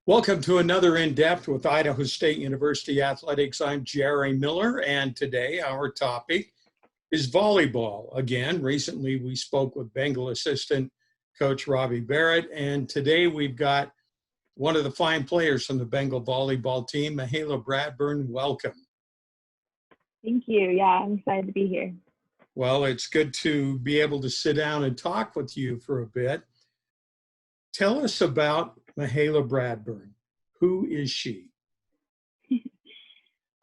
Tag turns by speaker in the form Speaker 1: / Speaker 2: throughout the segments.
Speaker 1: Welcome to another In-Depth with Idaho State University Athletics. I'm Jerry Miller, and today our topic is volleyball. Again, recently we spoke with Bengal assistant coach Robbie Barrett, and today we've got one of the fine players from the Bengal volleyball team, Mahala Bradburn. Welcome.
Speaker 2: Thank you. Yeah, I'm excited to be here.
Speaker 1: Well, it's good to be able to sit down and talk with you for a bit. Tell us about Mahala Bradburn. Who is she?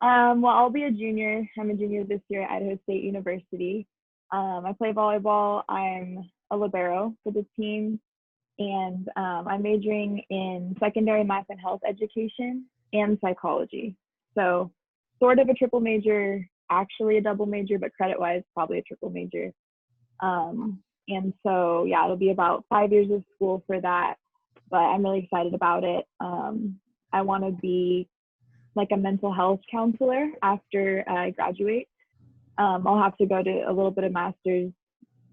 Speaker 2: Well, I'll be a junior. I'm a junior this year at Idaho State University. I play volleyball. I'm a libero for the team, and I'm majoring in secondary math and health education and psychology. So sort of a triple major, actually a double major, but credit-wise, probably a triple major. And so, yeah, it'll be about 5 years of school for that, but I'm really excited about it. I want to be like a mental health counselor after I graduate. I'll have to go to a little bit of master's,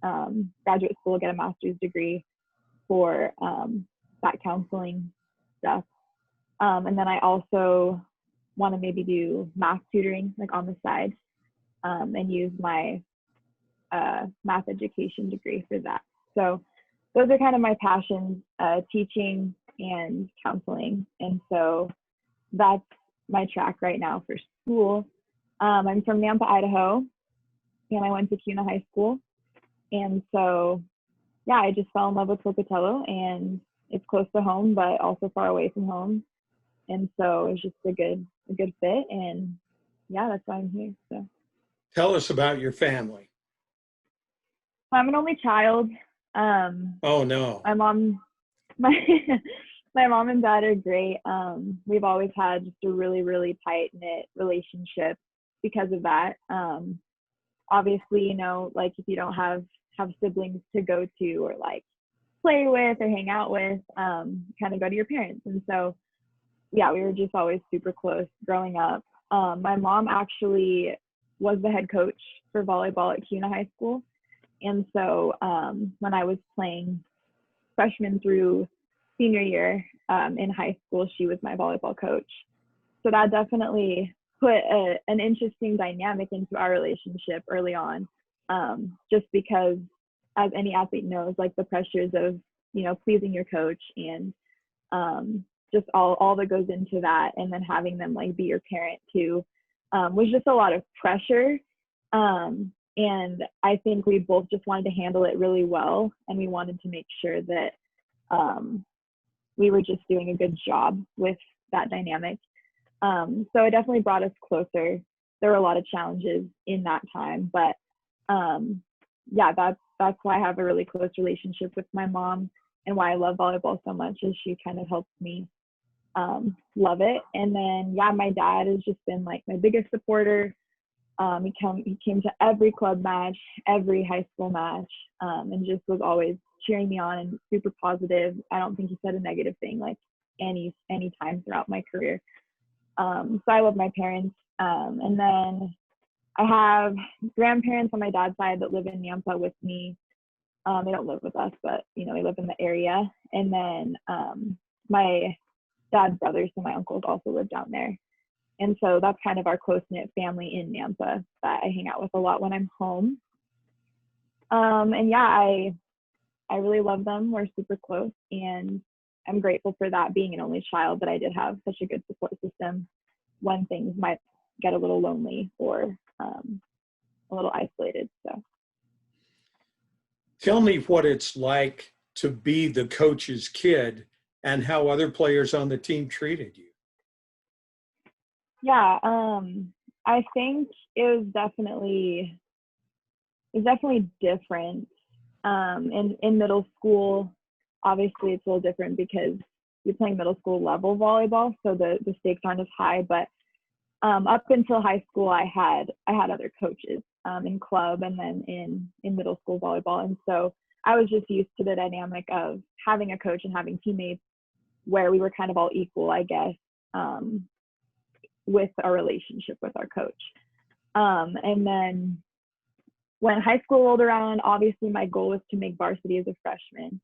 Speaker 2: graduate school, get a master's degree for that counseling stuff. And then I also want to maybe do math tutoring like on the side and use my math education degree for that. So those are kind of my passions, teaching and counseling. And so that's my track right now for school. I'm from Nampa, Idaho, and I went to Kuna High School. And so, yeah, I just fell in love with Pocatello, and it's close to home, but also far away from home. And so it's just a good fit. And yeah, that's why I'm here. So
Speaker 1: Tell us about your family.
Speaker 2: I'm an only child.
Speaker 1: Oh, no.
Speaker 2: My mom and dad are great. We've always had just a really, really tight-knit relationship because of that. Obviously, you know, like if you don't have siblings to go to or like play with or hang out with, kind of go to your parents. And so, yeah, we were just always super close growing up. My mom actually was the head coach for volleyball at Kuna High School. And so when I was playing freshman through senior year in high school, she was my volleyball coach. So that definitely put an interesting dynamic into our relationship early on, just because, as any athlete knows, like the pressures of, you know, pleasing your coach and just all that goes into that, and then having them like be your parent too, was just a lot of pressure. And I think we both just wanted to handle it really well, and we wanted to make sure that we were just doing a good job with that dynamic. So it definitely brought us closer. There were a lot of challenges in that time, but yeah, that's why I have a really close relationship with my mom, and why I love volleyball so much is she kind of helps me love it. And then, yeah, my dad has just been like my biggest supporter. He came to every club match, every high school match, and just was always cheering me on and super positive. I don't think he said a negative thing like any time throughout my career. So I love my parents. And then I have grandparents on my dad's side that live in Nampa with me. They don't live with us, but you know, they live in the area. And then my dad's brothers and my uncles also live down there. And so that's kind of our close-knit family in Nampa that I hang out with a lot when I'm home. And yeah, I really love them. We're super close, and I'm grateful for that, being an only child, that I did have such a good support system when things might get a little lonely or a little isolated. So
Speaker 1: Tell me what it's like to be the coach's kid and how other players on the team treated you.
Speaker 2: yeah, I think it was definitely different. In middle school, obviously it's a little different because you're playing middle school level volleyball, so the stakes aren't as high. But up until high school, I had other coaches in club and then in middle school volleyball, and so I was just used to the dynamic of having a coach and having teammates where we were kind of all equal, I guess, with our relationship with our coach. And then when high school rolled around, obviously my goal was to make varsity as a freshman.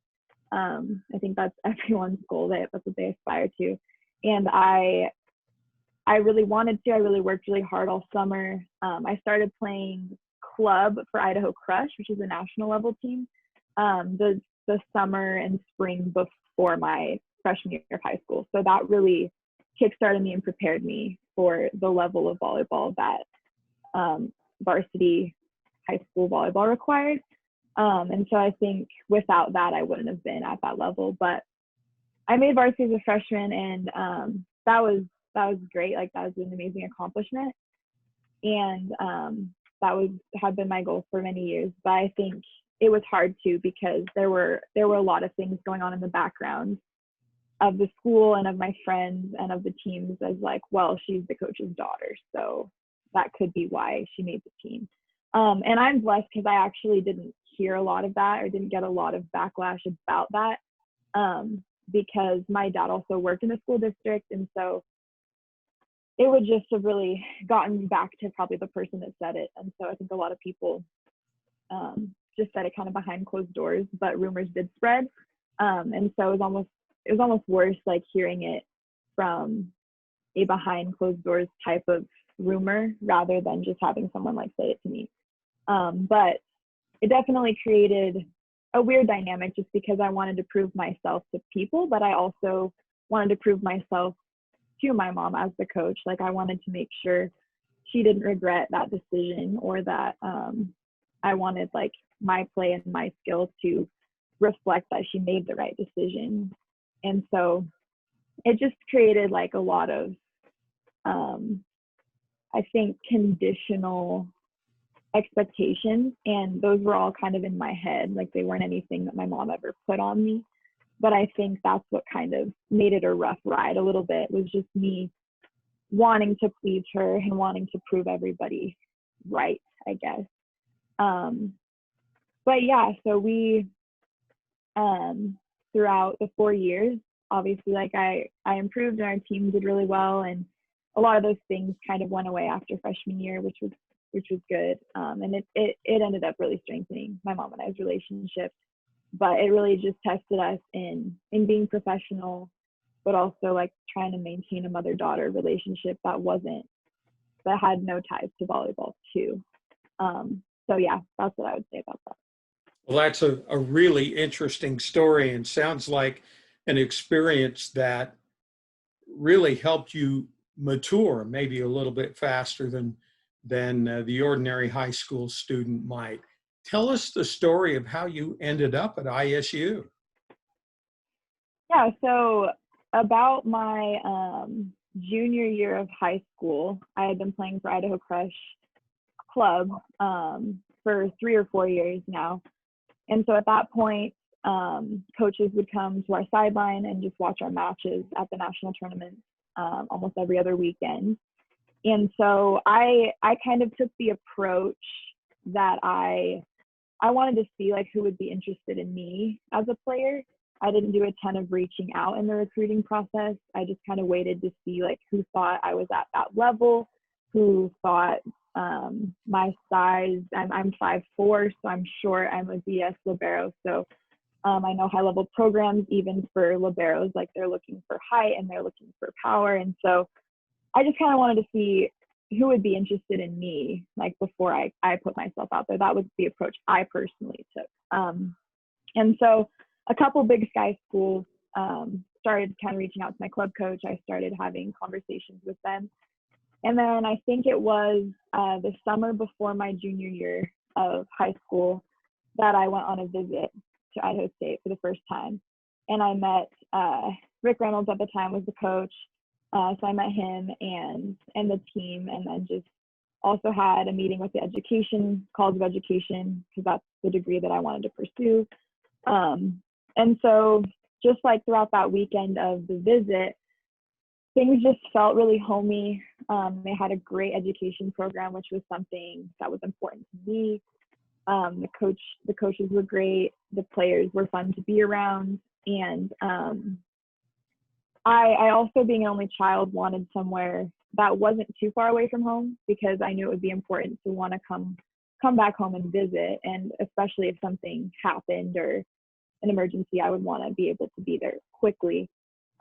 Speaker 2: I think that's everyone's goal. That's what they aspire to. And I really wanted to. I really worked really hard all summer. I started playing club for Idaho Crush, which is a national level team, the summer and spring before my freshman year of high school. So that really kickstarted me and prepared me for the level of volleyball that varsity high school volleyball required. And so I think without that, I wouldn't have been at that level. But I made varsity as a freshman, and that was great. Like, that was an amazing accomplishment, and that had been my goal for many years. But I think it was hard too, because there were a lot of things going on in the background of the school and of my friends and of the teams, as like, well, she's the coach's daughter, so that could be why she made the team. And I'm blessed because I actually didn't hear a lot of that, or didn't get a lot of backlash about that, because my dad also worked in the school district, and so it would just have really gotten back to probably the person that said it. And so I think a lot of people just said it kind of behind closed doors, but rumors did spread. And so it was almost worse, like, hearing it from a behind closed doors type of rumor rather than just having someone like say it to me. But it definitely created a weird dynamic, just because I wanted to prove myself to people, but I also wanted to prove myself to my mom as the coach. Like, I wanted to make sure she didn't regret that decision, or that I wanted, like, my play and my skill to reflect that she made the right decision. And so it just created, like, a lot of I think conditional expectations, and those were all kind of in my head. Like, they weren't anything that my mom ever put on me. But I think that's what kind of made it a rough ride a little bit, was just me wanting to please her and wanting to prove everybody right, I guess. But yeah, so we, throughout the 4 years, obviously, like, I improved, and our team did really well. And a lot of those things kind of went away after freshman year, which was good. And it ended up really strengthening my mom and I's relationship. But it really just tested us in being professional, but also, like, trying to maintain a mother-daughter relationship that had no ties to volleyball too. So yeah, that's what I would say about that.
Speaker 1: Well, that's a really interesting story, and sounds like an experience that really helped you mature maybe a little bit faster than the ordinary high school student might. Tell us the story of how you ended up at ISU.
Speaker 2: Yeah, so about my junior year of high school, I had been playing for Idaho Crush Club for 3 or 4 years now. And so at that point, coaches would come to our sideline and just watch our matches at the national tournament almost every other weekend. And so I kind of took the approach that I wanted to see, like, who would be interested in me as a player. I didn't do a ton of reaching out in the recruiting process. I just kind of waited to see, like, who thought I was at that level, who thought my size. I'm 5'4", so I'm short. I'm a BS libero. So I know high level programs, even for liberos, like, they're looking for height and they're looking for power. And so I just kind of wanted to see who would be interested in me, like, before I put myself out there. That was the approach I personally took. And so a couple Big Sky schools started kind of reaching out to my club coach. I started having conversations with them. And then I think it was the summer before my junior year of high school that I went on a visit to Idaho State for the first time. And I met Rick Reynolds at the time was the coach. So I met him and the team, and then just also had a meeting with the College of Education, because that's the degree that I wanted to pursue. And so just, like, throughout that weekend of the visit, things just felt really homey. They had a great education program, which was something that was important to me. The coaches were great. The players were fun to be around. And I also, being an only child, wanted somewhere that wasn't too far away from home, because I knew it would be important to want to come back home and visit. And especially if something happened or an emergency, I would want to be able to be there quickly.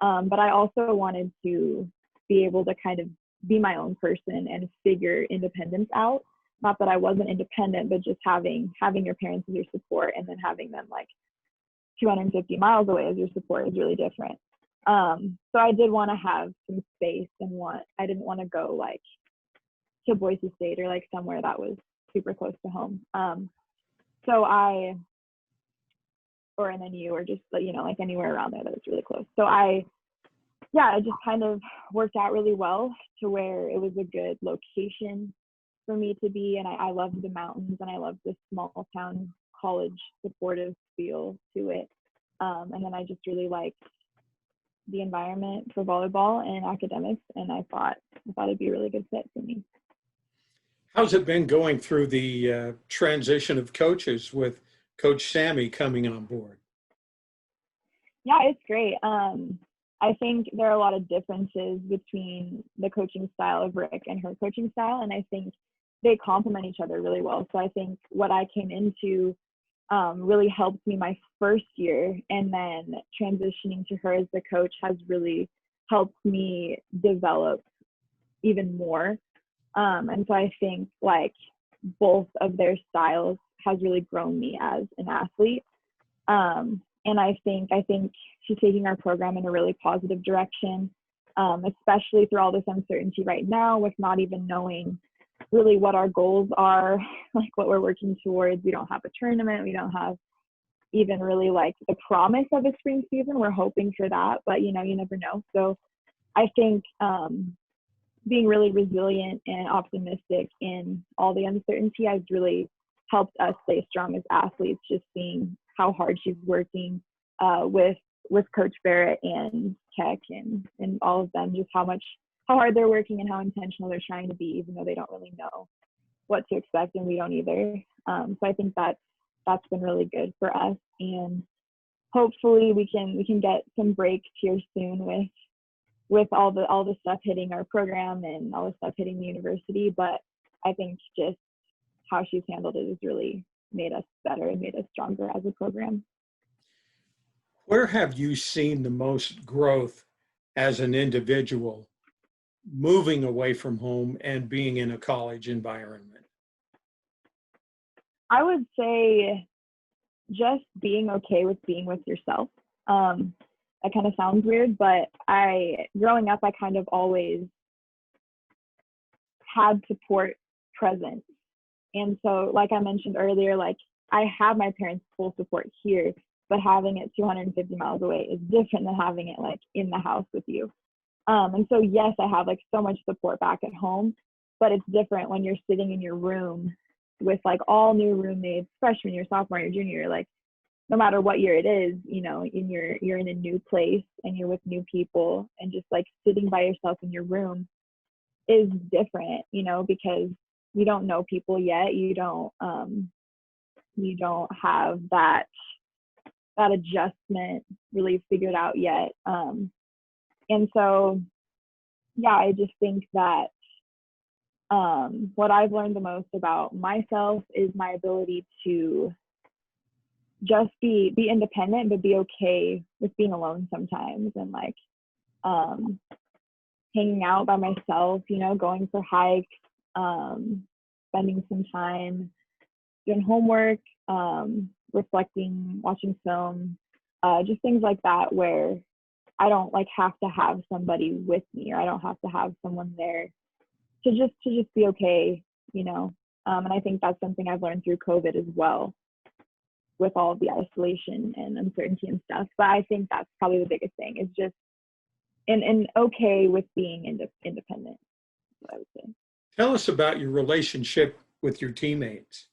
Speaker 2: But I also wanted to be able to kind of be my own person and figure independence out. Not that I wasn't independent, but just having your parents as your support, and then having them like 250 miles away as your support is really different. So I did want to have some space, and I didn't want to go like to Boise State or like somewhere that was super close to home. Or in NU, or just, you know, like anywhere around there that was really close. So it just kind of worked out really well to where it was a good location for me to be. And I loved the mountains, and I loved the small town college supportive feel to it. And then I just really liked the environment for volleyball and academics, and I thought it'd be a really good fit for me.
Speaker 1: How's it been going through the transition of coaches with Coach Sammy coming on board?
Speaker 2: Yeah, it's great. I think there are a lot of differences between the coaching style of Rick and her coaching style, and I think they complement each other really well. So I think what I came into really helped me my first year, and then transitioning to her as the coach has really helped me develop even more. And so I think like both of their styles has really grown me as an athlete. And I think she's taking our program in a really positive direction, especially through all this uncertainty right now with not even knowing really what our goals are, like what we're working towards. We don't have a tournament. We don't have even really like the promise of a spring season. We're hoping for that, but you know, you never know. So I think being really resilient and optimistic in all the uncertainty has really helped us stay strong as athletes, just seeing how hard she's working with Coach Barrett and Keck and all of them, just how hard they're working and how intentional they're trying to be, even though they don't really know what to expect, and we don't either. So I think that's been really good for us, and hopefully we can get some breaks here soon with all the stuff hitting our program and all the stuff hitting the university. But I think just how she's handled it has really made us better and made us stronger as a program.
Speaker 1: Where have you seen the most growth as an individual moving away from home and being in a college environment?
Speaker 2: I would say just being okay with being with yourself. That kind of sounds weird, but growing up, I kind of always had support present. And so, like I mentioned earlier, like I have my parents' full support here, but having it 250 miles away is different than having it like in the house with you. And so, yes, I have like so much support back at home, but it's different when you're sitting in your room with like all new roommates, freshman year, sophomore year, junior year, like no matter what year it is, you know, you're in a new place and you're with new people, and just like sitting by yourself in your room is different, you know, because you don't know people yet. You don't have that adjustment really figured out yet. And so, yeah, I just think that what I've learned the most about myself is my ability to just be independent, but be okay with being alone sometimes, and like hanging out by myself, you know, going for hikes, spending some time doing homework, reflecting, watching film, just things like that, where I don't like have to have somebody with me, or I don't have to have someone there to just be okay, you know. And I think that's something I've learned through COVID as well, with all of the isolation and uncertainty and stuff. But I think that's probably the biggest thing, is just and okay with being independent, what I would say.
Speaker 1: Tell us about your relationship with your teammates.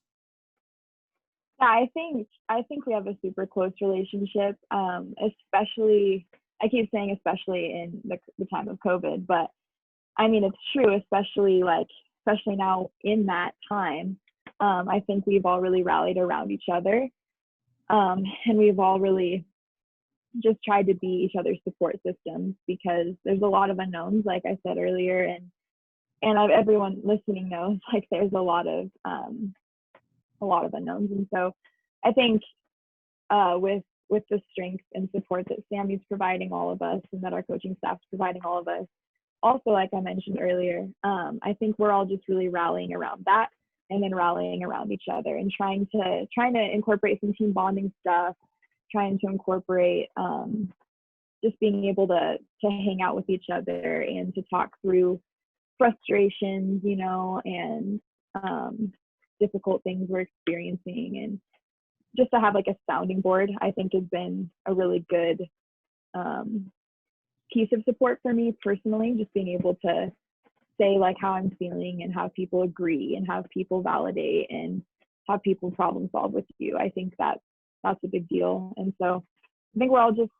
Speaker 2: Yeah, I think we have a super close relationship, especially, I keep saying especially in the time of COVID, but I mean, it's true, especially now in that time. I think we've all really rallied around each other, and we've all really just tried to be each other's support systems, because there's a lot of unknowns, like I said earlier, and everyone listening knows, like there's a lot of unknowns. And so I think with with the strength and support that Sammy's providing all of us and that our coaching staff's providing all of us. Also, like I mentioned earlier, I think we're all just really rallying around that and then rallying around each other and trying to incorporate some team bonding stuff, trying to incorporate just being able to hang out with each other and to talk through frustrations, you know, and difficult things we're experiencing, and just to have like a sounding board, I think has been a really good piece of support for me personally, just being able to say like how I'm feeling and have people agree and have people validate and have people problem solve with you. I think that's a big deal. And so I think we're all just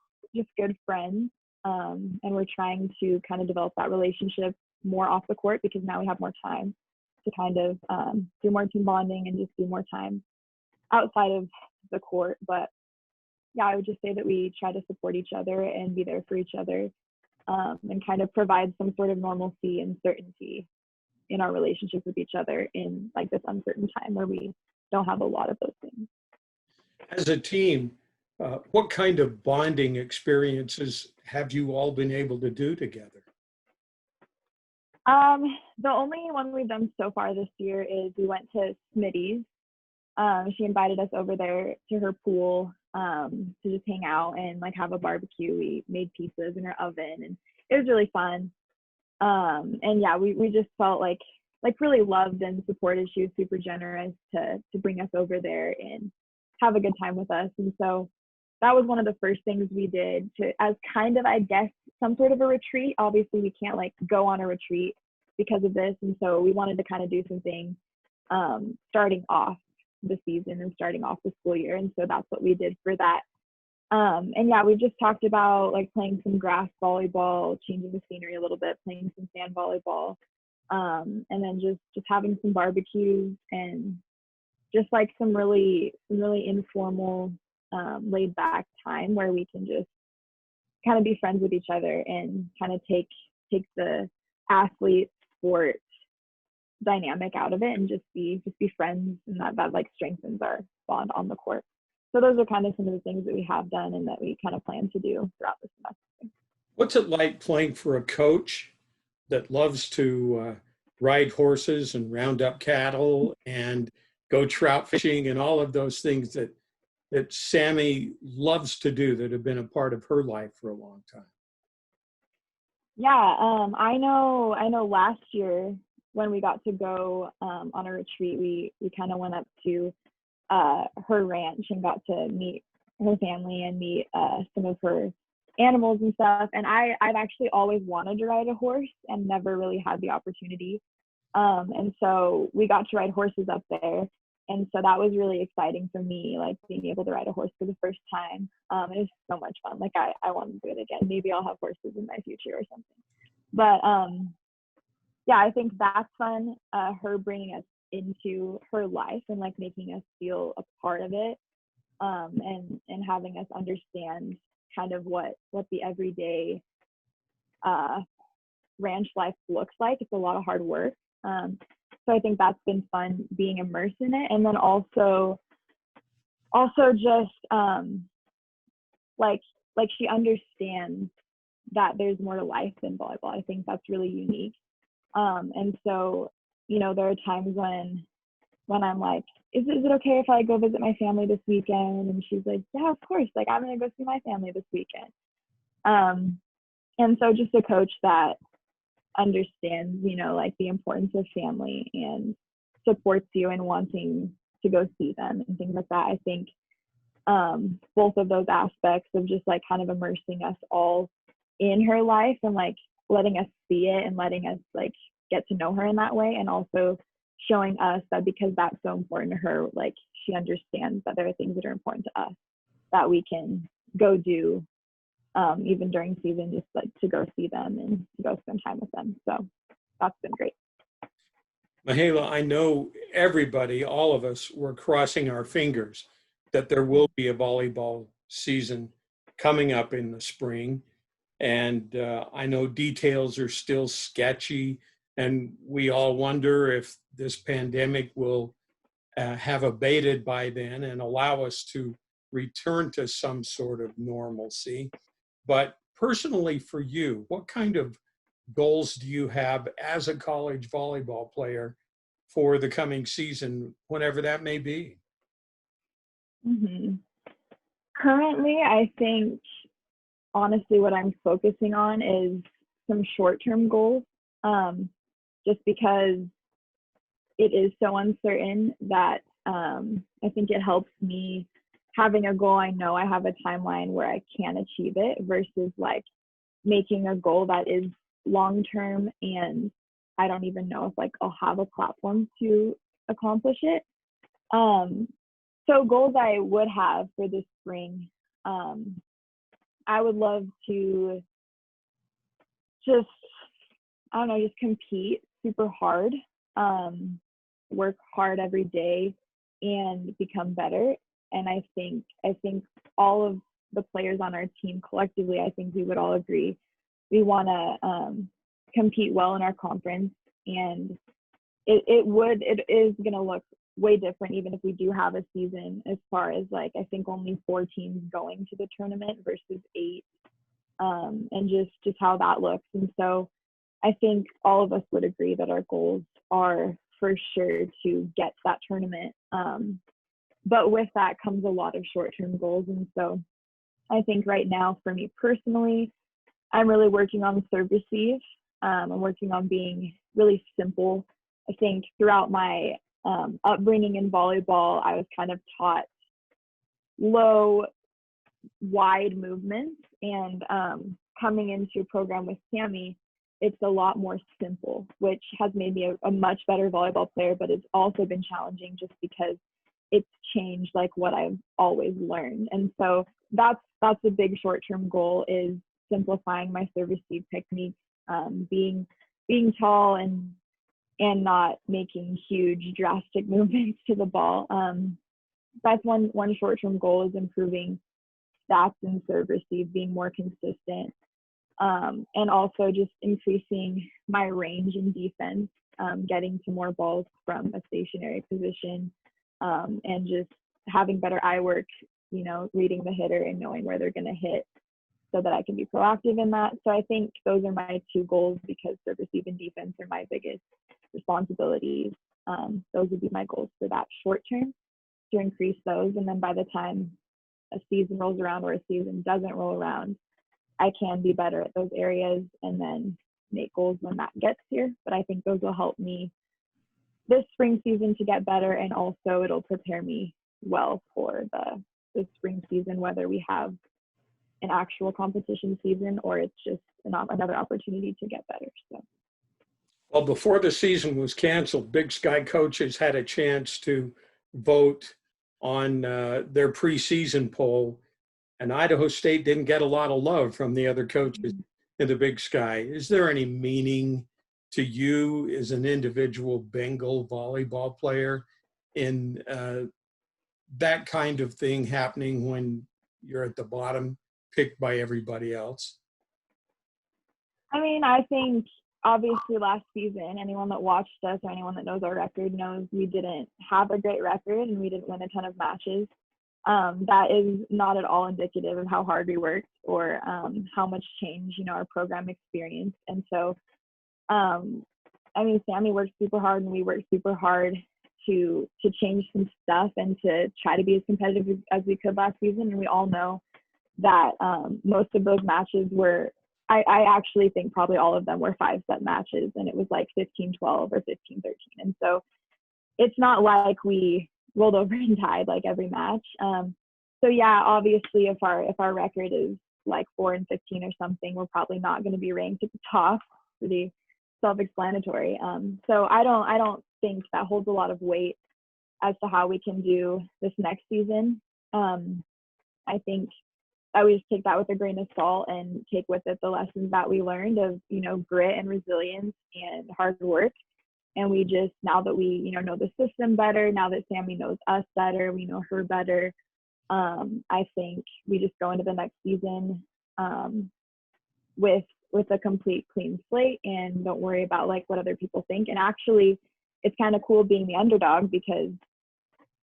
Speaker 2: good friends, and we're trying to kind of develop that relationship more off the court, because now we have more time to kind of do more team bonding and just do more time outside of the court. But yeah, I would just say that we try to support each other and be there for each other, and kind of provide some sort of normalcy and certainty in our relationships with each other in like this uncertain time where we don't have a lot of those things.
Speaker 1: As a team, what kind of bonding experiences have you all been able to do together?
Speaker 2: The only one we've done so far this year is we went to Smitty's. She invited us over there to her pool to just hang out and like have a barbecue. We made pizzas in her oven and it was really fun. And yeah, we just felt like really loved and supported. She was super generous to bring us over there and have a good time with us. And so that was one of the first things we did as kind of, I guess, some sort of a retreat. Obviously we can't like go on a retreat because of this. And so we wanted to kind of do something starting off the season and starting off the school year. And so that's what we did for that. And yeah, we just talked about like playing some grass volleyball, changing the scenery a little bit, playing some sand volleyball, and then just having some barbecues and just like some really informal, laid back time where we can just kind of be friends with each other and kind of take the athlete sport dynamic out of it and just be friends, and that like strengthens our bond on the court. So those are kind of some of the things that we have done and that we kind of plan to do throughout the semester.
Speaker 1: What's it like playing for a coach that loves to ride horses and round up cattle and go trout fishing and all of those things that Sammy loves to do, that have been a part of her life for a long time?
Speaker 2: Yeah, I know last year when we got to go on a retreat, we kind of went up to her ranch and got to meet her family and meet some of her animals and stuff. And I've actually always wanted to ride a horse and never really had the opportunity. And so we got to ride horses up there. And so that was really exciting for me, like being able to ride a horse for the first time. It was so much fun. Like I want to do it again. Maybe I'll have horses in my future or something. But yeah, I think that's fun. Her bringing us into her life and like making us feel a part of it, and having us understand kind of what the everyday ranch life looks like. It's a lot of hard work. So I think that's been fun being immersed in it. And then also just like she understands that there's more to life than volleyball. I think that's really unique. And so, you know, there are times when I'm like, is it okay if I go visit my family this weekend? And she's like, yeah, of course. Like, I'm going to go see my family this weekend. And so just a coach that understands, you know, like the importance of family and supports you in wanting to go see them and things like that. I think both of those aspects of just like kind of immersing us all in her life and like letting us see it and letting us like get to know her in that way, and also showing us that because that's so important to her, like she understands that there are things that are important to us that we can go do even during season, just like to go see them and to go spend time with them. So that's been great.
Speaker 1: Mahala, I know everybody, all of us, were crossing our fingers that there will be a volleyball season coming up in the spring. And I know details are still sketchy, and we all wonder if this pandemic will have abated by then and allow us to return to some sort of normalcy. But personally for you, what kind of goals do you have as a college volleyball player for the coming season, whenever that may be?
Speaker 2: Hmm. Currently, I think honestly what I'm focusing on is some short-term goals, just because it is so uncertain that I think it helps me having a goal. I know I have a timeline where I can achieve it versus like making a goal that is long term and I don't even know if like I'll have a platform to accomplish it. Um, so goals I would have for this spring, I would love to just, I don't know, just compete super hard, work hard every day and become better. And I think all of the players on our team collectively, I think we would all agree we want to compete well in our conference, and it is going to look way different even if we do have a season, as far as like I think only 4 teams going to the tournament versus 8, and just how that looks. And so I think all of us would agree that our goals are for sure to get to that tournament. But with that comes a lot of short-term goals. And so I think right now for me personally, I'm really working on serve receive. I'm working on being really simple. I think throughout my upbringing in volleyball, I was kind of taught low, wide movements. And coming into a program with Sammy, it's a lot more simple, which has made me a much better volleyball player, but it's also been challenging just because it's changed like what I've always learned. And so that's a big short-term goal, is simplifying my serve receive technique, being tall and not making huge drastic movements to the ball. That's one short-term goal, is improving stats and serve receive, being more consistent, and also just increasing my range in defense, getting to more balls from a stationary position, and just having better eye work, reading the hitter and knowing where they're going to hit so that I can be proactive in that. So I think those are my 2 goals, because serve receive and defense are my biggest responsibilities. Those would be my goals for that short term, to increase those. And then by the time a season rolls around or a season doesn't roll around, I can be better at those areas and then make goals when that gets here. But I think those will help me this spring season to get better, and also it'll prepare me well for the spring season, whether we have an actual competition season or it's just another opportunity to get better. So.
Speaker 1: Well, before the season was canceled, Big Sky coaches had a chance to vote on their preseason poll, and Idaho State didn't get a lot of love from the other coaches in the Big Sky. Is there any meaning to you as an individual Bengal volleyball player in that kind of thing happening when you're at the bottom, picked by everybody else?
Speaker 2: I mean, I think obviously last season, anyone that watched us or anyone that knows our record knows we didn't have a great record and we didn't win a ton of matches. That is not at all indicative of how hard we worked or how much change, our program experienced. And so, I mean, Sammy worked super hard and we worked super hard to change some stuff and to try to be as competitive as we could last season. And we all know that most of those matches were, I actually think probably all of them were 5-set matches, and it was like 15-12 or 15-13. And so it's not like we rolled over and tied like every match. So yeah, obviously if our record is like 4-15 or something, we're probably not going to be ranked at the top. Pretty self-explanatory. So I don't think that holds a lot of weight as to how we can do this next season. I think that we just take that with a grain of salt and take with it the lessons that we learned of, grit and resilience and hard work. And we just, now that we, know the system better, now that Sammy knows us better, we know her better, I think we just go into the next season with a complete clean slate and don't worry about like what other people think. And actually, it's kind of cool being the underdog, because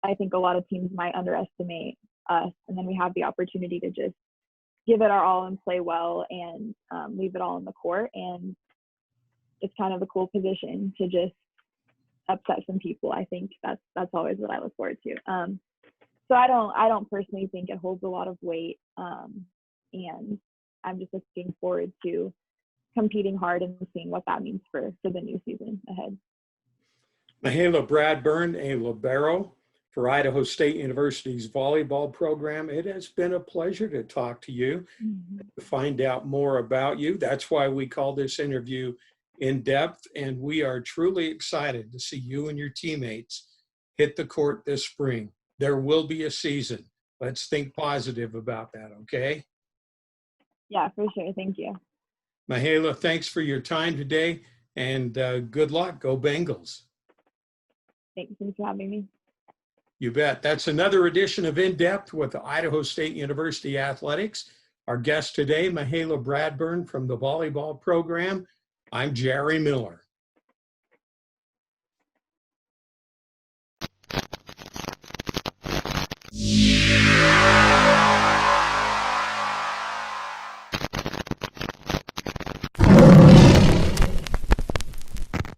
Speaker 2: I think a lot of teams might underestimate us. And then we have the opportunity to just give it our all and play well and leave it all in the court. And it's kind of a cool position to just upset some people. I think that's always what I look forward to. So I don't personally think it holds a lot of weight. And I'm just looking forward to competing hard and seeing what that means for the new season ahead.
Speaker 1: Mahala Bradburn, a libero for Idaho State University's volleyball program. It has been a pleasure to talk to you, to find out more about you. That's why we call this interview In Depth, and we are truly excited to see you and your teammates hit the court this spring. There will be a season. Let's think positive about that, okay?
Speaker 2: Yeah, for sure. Thank you.
Speaker 1: Mahala, thanks for your time today, and good luck. Go Bengals.
Speaker 2: Thanks for having me.
Speaker 1: You bet. That's another edition of In Depth with Idaho State University Athletics. Our guest today, Mahala Bradburn from the volleyball program. I'm Jerry Miller.